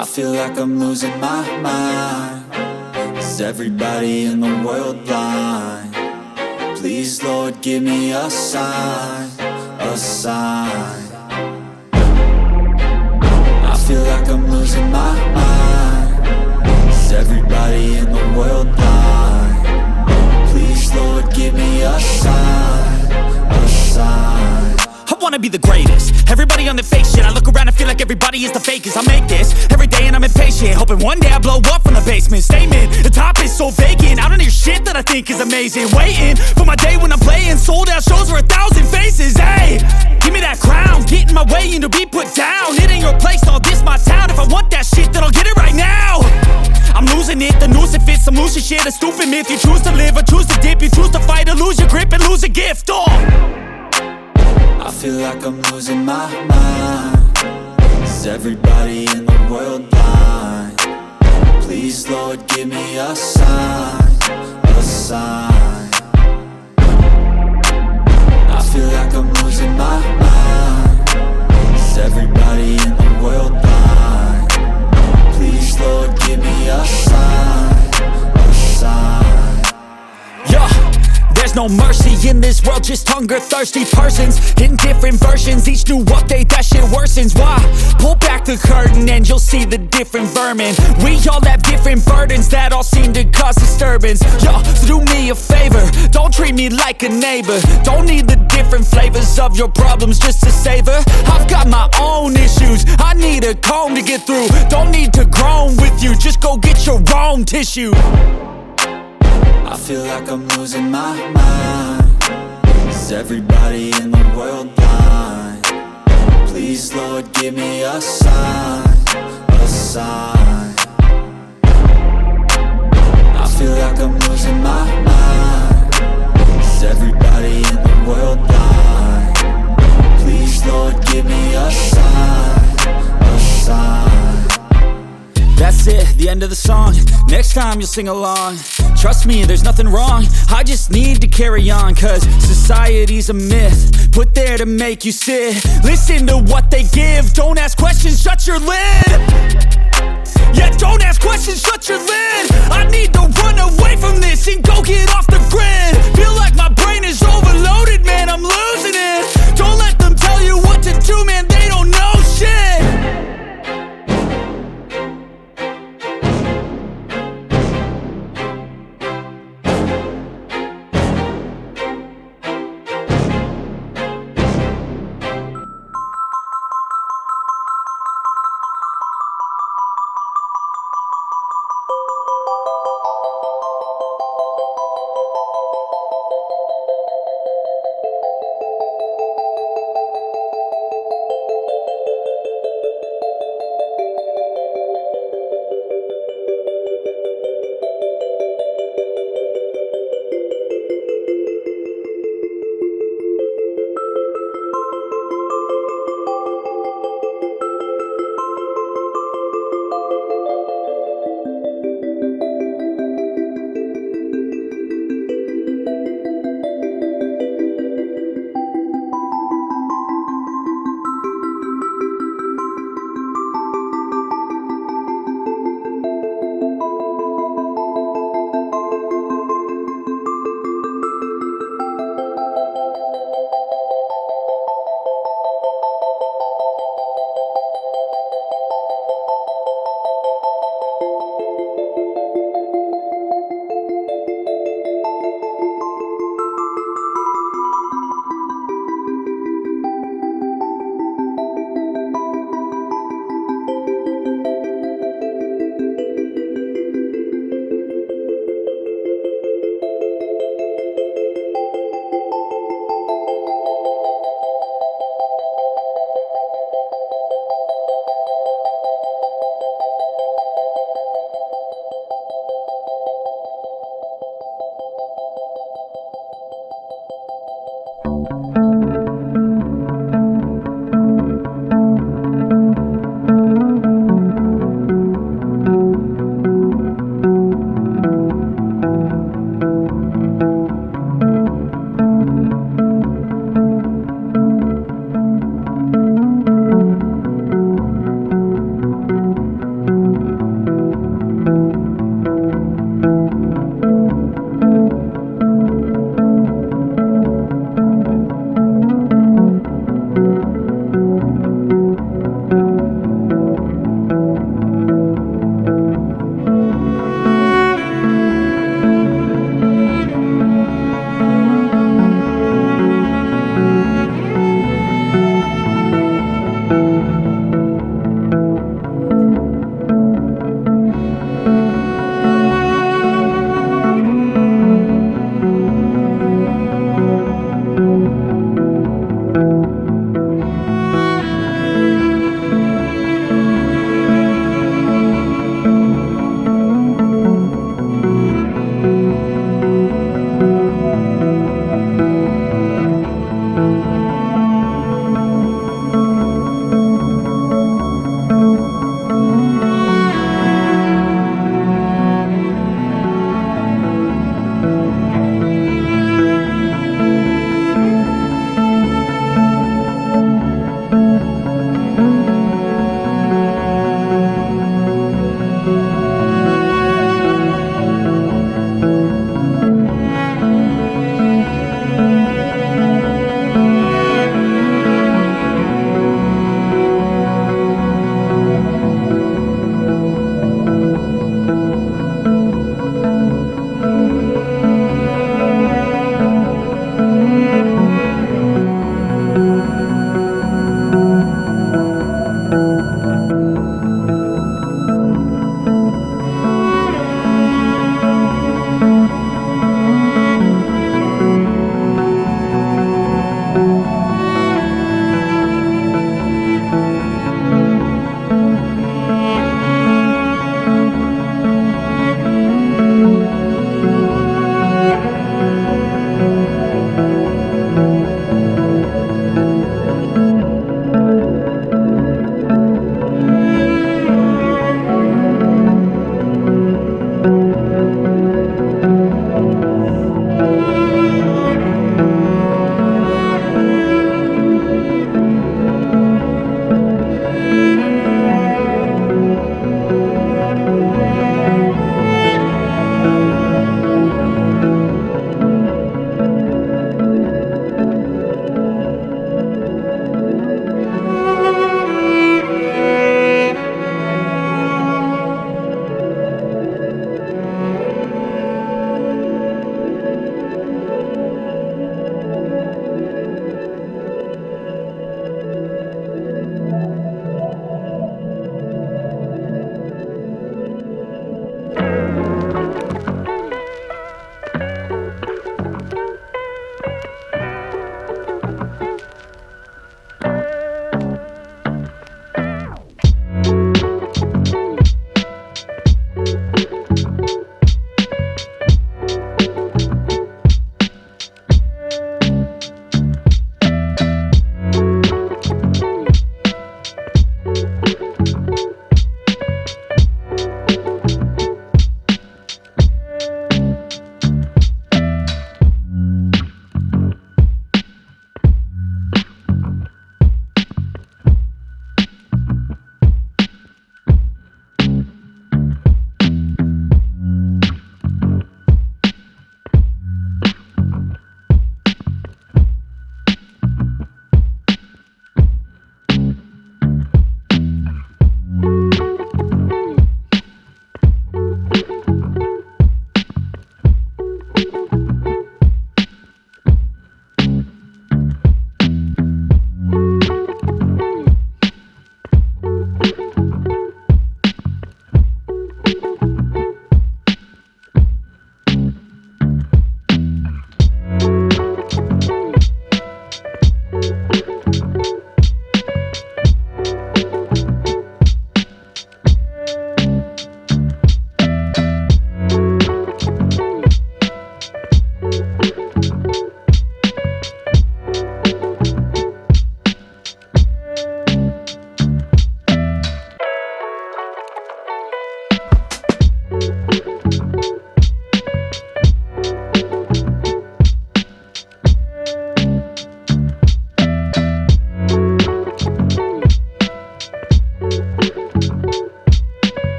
I feel like I'm losing my mind. Is everybody in the world blind? Please, Lord, give me a sign, a sign. I feel like I'm losing my mind. Is everybody in the world blind? Please, Lord, give me a sign, a sign. I wanna be the greatest. Everybody on the fake shit. I look around and feel like everybody is the fakest. I make this every day and I'm impatient, hoping one day I blow up from the basement. Statement, the top is so vacant. I don't hear shit that I think is amazing. Waiting for my day when I'm playing sold out shows for 1,000 faces. Hey, give me that crown, get in my way and to be put down. It ain't your place, all this my town. If I want that shit, then I'll get it right now. I'm losing it, the noose it fits. I'm losing shit, a stupid myth. You choose to live or choose to dip. You choose to fight or lose your grip and lose a gift. I feel like I'm losing my mind. Is everybody in the world blind? Please, Lord, give me a sign, a sign. I feel like I'm losing my mind. Is everybody in the world blind? Please, Lord, give me a sign, a sign. Yeah. There's no mercy in this world, just hunger-thirsty persons in different versions. Each new update, that shit worsens. Why? Pull back the curtain and you'll see the different vermin. We all have different burdens that all seem to cause disturbance. Yo, so do me a favor, don't treat me like a neighbor. Don't need the different flavors of your problems just to savor. I've got my own issues, I need a comb to get through. Don't need to groan with you, just go get your own tissue. I feel like I'm losing my mind. Is everybody in the world blind? Please, Lord, give me a sign, a sign. I feel like I'm losing my mind. Is everybody in the world blind? Please, Lord, give me a sign, a sign. That's it, the end of the song. Next time you'll sing along. Trust me, there's nothing wrong. I just need to carry on, cause society's a myth put there to make you sit. Listen to what they give. Don't ask questions, shut your lid. Yeah, don't ask questions, shut your lid. I need to run away from this and go get off the grid.